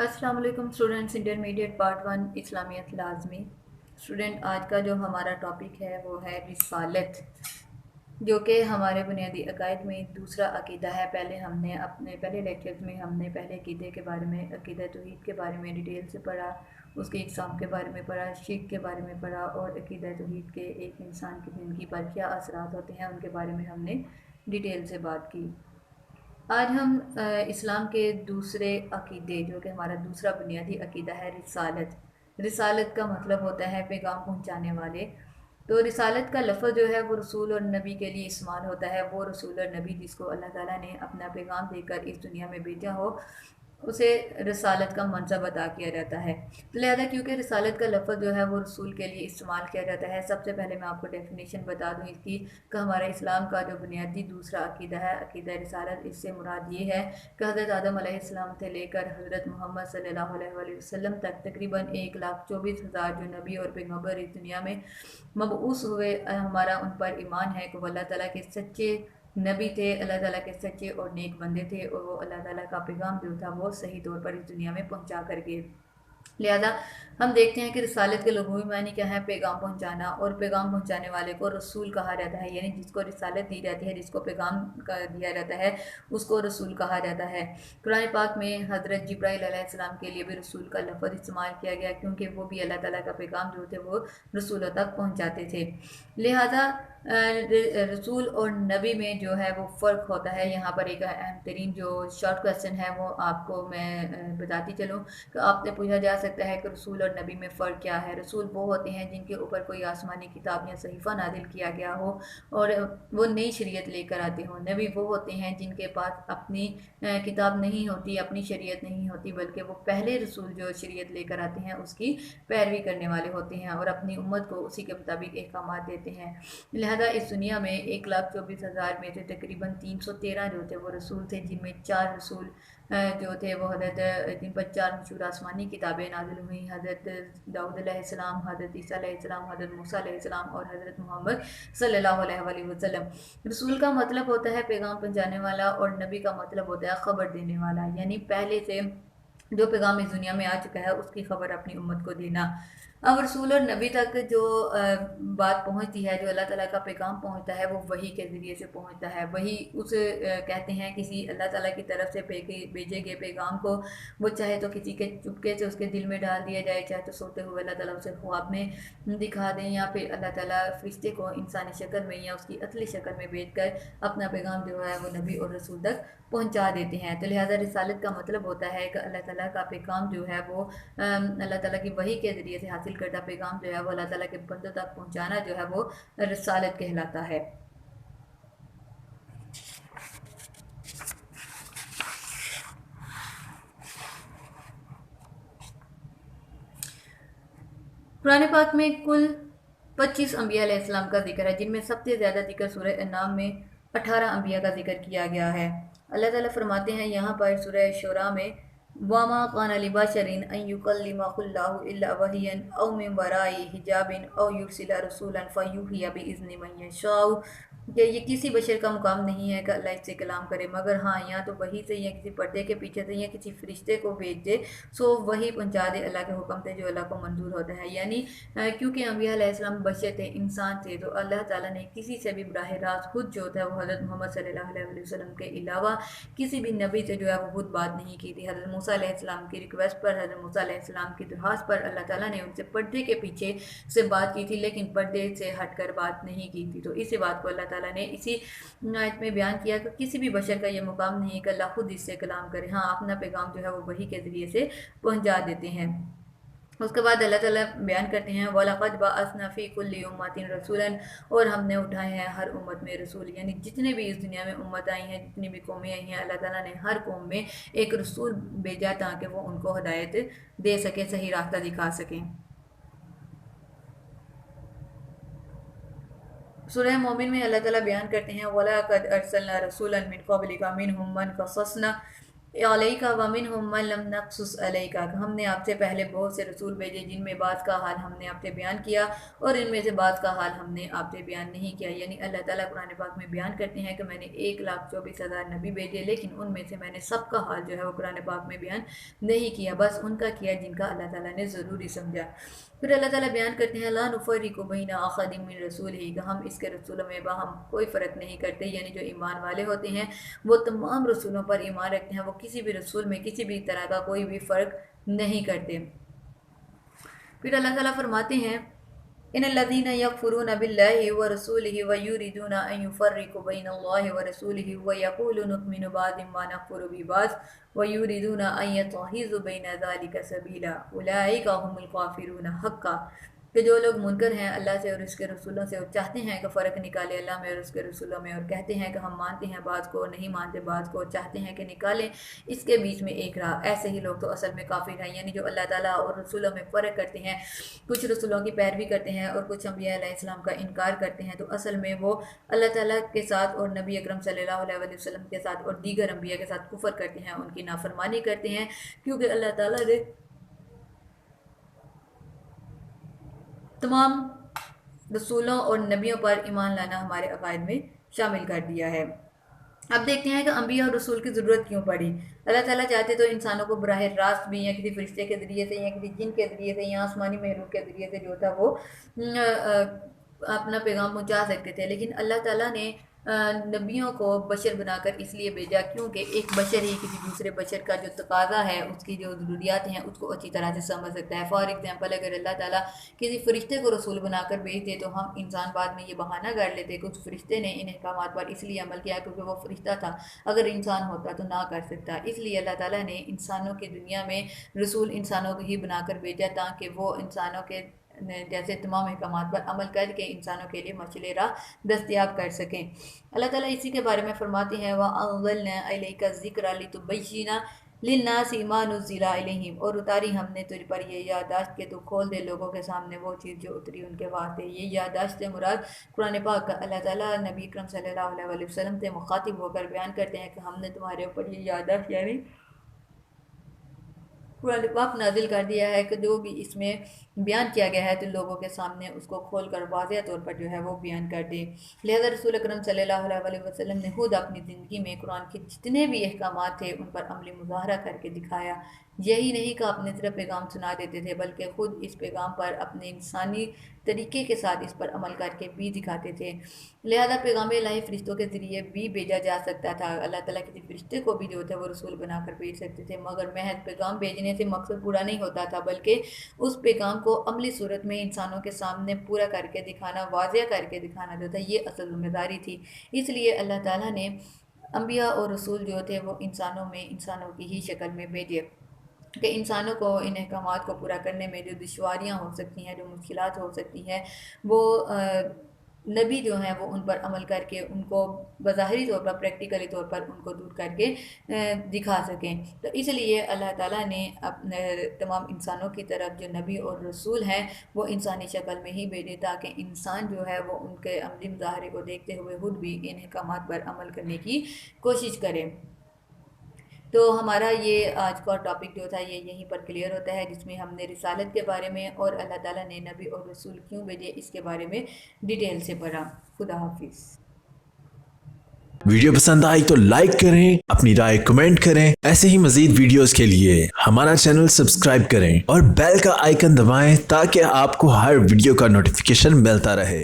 अस्सलाम वालेकुम students. Intermediate part 1 इस्लामियत लाजमी। स्टूडेंट, आज का जो हमारा टॉपिक है वो है रिसालत, जो कि हमारे बुनियादी अकायद में दूसरा अकीदा है। पहले हमने अपने पहले लेक्चर्स में हमने पहले अकीदे के बारे में, अकीदा तौहीद के बारे में डिटेल से पढ़ा, उसके इकसाम के बारे में पढ़ा, शिर्क के बारे में पढ़ा और अकीदा तौहीद के एक इंसान की ज़िंदगी पर क्या असरात होते हैं उनके बारे में हमने डिटेल से बात की। आज हम इस्लाम के दूसरे अकीदे, जो कि हमारा दूसरा बुनियादी अकीदा है, रिसालत। रिसालत का मतलब होता है पैगाम पहुंचाने वाले। तो रिसालत का लफ्ज़ जो है वो रसूल और नबी के लिए इस्तेमाल होता है। वो रसूल और नबी जिसको अल्लाह ताला ने अपना पैगाम देकर इस दुनिया में भेजा हो, उसे रिसालत का मनसब अदा किया जाता है। तो लिहाजा क्योंकि रिसालत का लफ्ज़ जो है वो रसूल के लिए इस्तेमाल किया जाता है, सबसे पहले मैं आपको डेफिनेशन बता दूँ इसकी कि हमारा इस्लाम का जो बुनियादी दूसरा अकीदा है, अकीदा रिसालत, इससे मुराद ये है कि हज़रत आदम अलैहिस्सलाम से लेकर हज़रत मोहम्मद सल्लल्लाहु अलैहि वसल्लम तक तकरीबन 1,24,000 जो नबी और पैगम्बर इस दुनिया में मबऊस हुए, हमारा उन पर ईमान है कि वो अल्लाह ताला के सच्चे नबी थे, अल्लाह ताला के सच्चे और नेक बंदे थे, और वो अल्लाह ताला का पैगाम जो था वो सही तौर पर इस दुनिया में पहुंचा कर गए। लिहाजा हम देखते हैं कि रिसालत के लघुवी मानी क्या है, पैगाम पहुंचाना, और पैगाम पहुंचाने वाले को रसूल कहा जाता है। यानी जिसको रिसालत दी जाती है, जिसको पैगाम दिया जाता है, उसको रसूल कहा जाता है। कुरान पाक में हज़रत जिब्राइल अलैहिस्सलाम के लिए भी रसूल का लफ्ज़ इस्तेमाल किया गया, क्योंकि वो भी अल्लाह ताला का पैगाम जो थे वो रसूलों तक पहुंचाते थे। लिहाजा रसूल और नबी में जो है वो फ़र्क होता है। यहाँ पर एक अहम तरीन जो शॉर्ट क्वेश्चन है वो आपको मैं बताती चलूँ कि आपसे पूछा जा सकता है कि रसूल और नबी में फ़र्क क्या है। रसूल वो होते हैं जिनके ऊपर कोई आसमानी किताब या सहीफ़ा नाजिल किया गया हो और वो नई शरीयत लेकर आते हों। नबी वो होते हैं जिनके पास अपनी किताब नहीं होती, अपनी शरीयत नहीं होती, बल्कि वो पहले रसूल जो शरीयत लेकर आते हैं उसकी पैरवी करने वाले होते हैं और अपनी उम्मत को उसी के मुताबिक अहकाम देते हैं। लिहाजा इस दुनिया में 1,24,000 में से तकरीबन 313 जो थे वो रसूल थे, जिनमें 4 रसूल जो थे वो हज़रत, जिन पर 4 मशहूर आसमानी किताबें नाजिल हुई, हज़रत दाऊद अलैहिस्सलाम, हज़रत ईसा अलैहिस्सलाम, हज़रत मूसा अलैहिस्सलाम और हज़रत मोहम्मद सल्लल्लाहु अलैहि वसल्लम। रसूल का मतलब होता है पैगाम पहुंचाने वाला और नबी का मतलब होता है खबर देने वाला, यानी पहले से जो पैगाम इस दुनिया में आ चुका है उसकी खबर अपनी उम्मत को देना। अब रसूल और नबी तक जो बात पहुंचती है, जो अल्लाह ताला का पैगाम पहुंचता है, वो वही के ज़रिए से पहुंचता है। वही उस कहते हैं किसी अल्लाह ताला की तरफ से भेजे गए पैगाम को वो चाहे तो किसी के चुपके से उसके दिल में डाल दिया जाए, चाहे तो सोते हुए अल्लाह ताला उसे ख्वाब में दिखा दें, या फिर अल्लाह ताला फरिश्ते को इंसानी शक्ल में या उसकी असली शक्ल में भेज कर अपना पैगाम जो है वो नबी और रसूल तक पहुंचा देते हैं। तो लिहाजा रिसालत का मतलब होता है कि अल्लाह ताला का पैगाम जो है वो अल्लाह ताला की वही के ज़रिए से हासिल करता पैगाम जो है वो अल्लाह ताला के बंदों तक पहुंचाना जो है वो रिसालत कहलाता है। कुरान पाक में कुल 25 अम्बिया अलैहिस्सलाम का जिक्र है, जिनमें सबसे ज़्यादा जिक्र सूरह अन्नाम में 18 अम्बिया का जिक्र किया गया है। अल्लाह ताला फरमाते हैं यहाँ पर सूरह शुरा में, वमा कान लिबशरिन अन युकल्लिमहुल्लाहु इल्ला वहियन औ मिन वराई हिजाबिन औ युरसिला रसूलन फयुहिया बिइज़्नि मन यशाउ, कि ये किसी बशर का मुकाम नहीं है कि अल्लाह इससे कलाम करे, मगर हाँ या तो वही से या किसी पर्दे के पीछे से या किसी फरिश्ते को भेज दे, सो वही पहुंचा दे अल्लाह के हुक्म से जो अल्लाह को मंजूर होता है। यानी क्योंकि अम्बिया अलैहिस्सलाम बशर थे, इंसान थे, तो अल्लाह ताला ने किसी से भी बराह रास्त खुद जो था वो हज़रत मोहम्मद सल्लल्लाहु अलैहि वसल्लम के अलावा किसी भी नबी से जो है वो खुद बात नहीं की थी। हज़रत मूसा अलैहिस्सलाम की रिक्वेस्ट पर, हज़रत मूसा अलैहिस्सलाम की दरख्वास्त पर अल्लाह ताला ने उनसे पर्दे के पीछे से बात की थी, लेकिन पर्दे से हटकर बात नहीं की थी। तो इसी बात को अल्लाह ताला ने इसी आयत में बयान किया कि किसी भी बशर का ये मुकाम नहीं है कि अल्लाह खुद इससे कलाम करे। हाँ, अपना पैगाम जो है वो वही के ज़रिए से पहुंचा देते हैं। उसके बाद अल्लाह ताला बयान करते हैं, वलक़द बअसना फ़ी कुल्लि उम्मतिन रसूलन, और हमने उठाए हैं हर उम्मत में रसूल। यानी जितने भी इस दुनिया में उम्मत आई हैं, जितनी भी कौमें आई हैं, अल्लाह ताला ने हर कौम में एक रसूल भेजा ताकि वो उनको हिदायत दे सके, सही रास्ता दिखा सकें। सूरह मोमिन में अल्लाह ताला बयान करते हैं, वलक़द अरसलना रसूलन मिन क़ब्लिका मिनहुम मन क़ससना علیکا ومنہم من لم نقصص علیکا، ہم نے آپ سے پہلے بہت سے رسول بھیجے جن میں بعض کا حال ہم نے آپ سے بیان کیا اور ان میں سے بعض کا حال ہم نے آپ سے بیان نہیں کیا۔ یعنی اللہ تعالیٰ قرآن پاک میں بیان کرتے ہیں کہ میں نے 1,24,000 نبی بھیجے، لیکن ان میں سے میں نے سب کا حال جو ہے وہ قرآن پاک میں بیان نہیں کیا، بس ان کا کیا جن کا اللہ تعالیٰ نے ضروری سمجھا۔ پھر اللہ تعالیٰ بیان کرتے ہیں لا نفرق بین احد من رسولہ، کہ ہم اس کے رسولوں میں باہم کوئی فرق نہیں کرتے، یعنی جو ایمان والے ہوتے ہیں وہ تمام رسولوں پر ایمان رکھتے ہیں، وہ کسی بھی رسول میں کسی بھی طرح کا کوئی بھی فرق نہیں کرتے۔ پھر اللہ تعالیٰ فرماتے ہیں ان الذین یکفرون باللہ ورسولہ ویریدون ان یفرقوا بین اللہ ورسولہ ویقولون نؤمن ببعض ما نکفر ببعض ویریدون ان یتخذوا بین ذلک سبیلا اولئک هم الکافرون حقا، کہ جو لوگ منکر ہیں اللہ سے اور اس کے رسولوں سے اور چاہتے ہیں کہ فرق نکالے اللہ میں اور اس کے رسولوں میں، اور کہتے ہیں کہ ہم مانتے ہیں بعض کو نہیں مانتے بعض کو، چاہتے ہیں کہ نکالیں اس کے بیچ میں ایک راہ، ایسے ہی لوگ تو اصل میں کافر ہیں۔ یعنی جو اللہ تعالیٰ اور رسولوں میں فرق کرتے ہیں، کچھ رسولوں کی پیروی کرتے ہیں اور کچھ انبیاء علیہ السلام کا انکار کرتے ہیں، تو اصل میں وہ اللہ تعالیٰ کے ساتھ اور نبی اکرم صلی اللہ علیہ وسلم کے ساتھ اور دیگر انبیاء کے ساتھ کفر کرتے ہیں، ان کی نافرمانی کرتے ہیں، کیونکہ اللہ تعالیٰ نے تمام رسولوں اور نبیوں پر ایمان لانا ہمارے عقائد میں شامل کر دیا ہے۔ اب دیکھتے ہیں کہ انبیاء اور رسول کی ضرورت کیوں پڑی۔ اللہ تعالیٰ چاہتے تو انسانوں کو براہ راست بھی یا کسی فرشتے کے ذریعے سے یا کسی جن کے ذریعے سے یا آسمانی محروب کے ذریعے سے جو تھا وہ اپنا پیغام پہنچا سکتے تھے، لیکن اللہ تعالیٰ نے نبیوں کو بشر بنا کر اس لیے بھیجا کیونکہ ایک بشر ہی کسی دوسرے بشر کا جو تقاضا ہے، اس کی جو ضروریات ہیں اس کو اچھی طرح سے سمجھ سکتا ہے۔ فار ایگزامپل اگر اللہ تعالیٰ کسی فرشتے کو رسول بنا کر بھیجتے تو ہم انسان بعد میں یہ بہانہ کر لیتے کہ اس فرشتے نے ان احکامات پر اس لیے عمل کیا کیونکہ وہ فرشتہ تھا، اگر انسان ہوتا تو نہ کر سکتا۔ اس لیے اللہ تعالیٰ نے انسانوں کی دنیا میں رسول انسانوں کو ہی بنا کر بھیجا تاکہ وہ انسانوں کے جیسے تمام احکامات پر عمل کر کے انسانوں کے لیے مشعل راہ دستیاب کر سکیں۔ اللہ تعالیٰ اسی کے بارے میں فرماتے ہیں وَأَنزَلْنَا إِلَيْكَ الذِّكْرَ لِتُبَيِّنَ لِلنَّاسِ مَا نُزِّلَ إِلَيْهِمْ، اور اتاری ہم نے تجھ پر یہ یادداشت کہ تو کھول دے لوگوں کے سامنے وہ چیز جو اتری ان کے واسطے۔ یہ یادداشت سے مراد قرآن پاک کا اللہ تعالیٰ نبی اکرم صلی اللہ علیہ وسلم سے مخاطب ہو کر بیان کرتے ہیں کہ ہم نے تمہارے اوپر یہ یادداشت یعنی قرآن پاک نازل کر دیا ہے کہ جو بھی اس میں بیان کیا گیا ہے تو لوگوں کے سامنے اس کو کھول کر واضح طور پر جو ہے وہ بیان کر دے۔ لہذا رسول اکرم صلی اللہ علیہ وسلم نے خود اپنی زندگی میں قرآن کے جتنے بھی احکامات تھے ان پر عملی مظاہرہ کر کے دکھایا۔ یہی نہیں کہ اپنے طرف پیغام سنا دیتے تھے بلکہ خود اس پیغام پر اپنے انسانی طریقے کے ساتھ اس پر عمل کر کے بھی دکھاتے تھے۔ لہذا پیغام الہی فرشتوں کے ذریعے بھی بھیجا جا سکتا تھا، اللہ تعالیٰ کسی فرشتے کو بھی جو تھے وہ رسول بنا کر بھیج سکتے تھے، مگر محض پیغام بھیجنے سے مقصد پورا نہیں ہوتا تھا بلکہ اس پیغام کو عملی صورت میں انسانوں کے سامنے پورا کر کے دکھانا، واضح کر کے دکھانا جو تھا یہ اصل ذمہ داری تھی۔ اس لیے اللہ تعالیٰ نے انبیاء اور رسول جو تھے وہ انسانوں میں انسانوں کی ہی شکل میں بھیجے کہ انسانوں کو ان احکامات کو پورا کرنے میں جو دشواریاں ہو سکتی ہیں، جو مشکلات ہو سکتی ہیں، وہ نبی جو ہیں وہ ان پر عمل کر کے ان کو بظاہری طور پر پریکٹیکلی طور پر ان کو دور کر کے دکھا سکیں۔ تو اس لیے اللہ تعالیٰ نے اپنے تمام انسانوں کی طرف جو نبی اور رسول ہیں وہ انسانی شکل میں ہی بھیجے تاکہ انسان جو ہے وہ ان کے عملی مظاہرے کو دیکھتے ہوئے خود بھی ان احکامات پر عمل کرنے کی کوشش کرے۔ تو ہمارا یہ آج کا ٹاپک جو تھا یہ یہیں پر کلیئر ہوتا ہے، جس میں ہم نے رسالت کے بارے میں اور اللہ تعالیٰ نے نبی اور رسول کیوں بھیجے اس کے بارے میں ڈیٹیل سے پڑھا۔ خدا حافظ۔ ویڈیو پسند آئی تو لائک کریں، اپنی رائے کمنٹ کریں، ایسے ہی مزید ویڈیوز کے لیے ہمارا چینل سبسکرائب کریں اور بیل کا آئیکن دبائیں تاکہ آپ کو ہر ویڈیو کا نوٹیفیکیشن ملتا رہے۔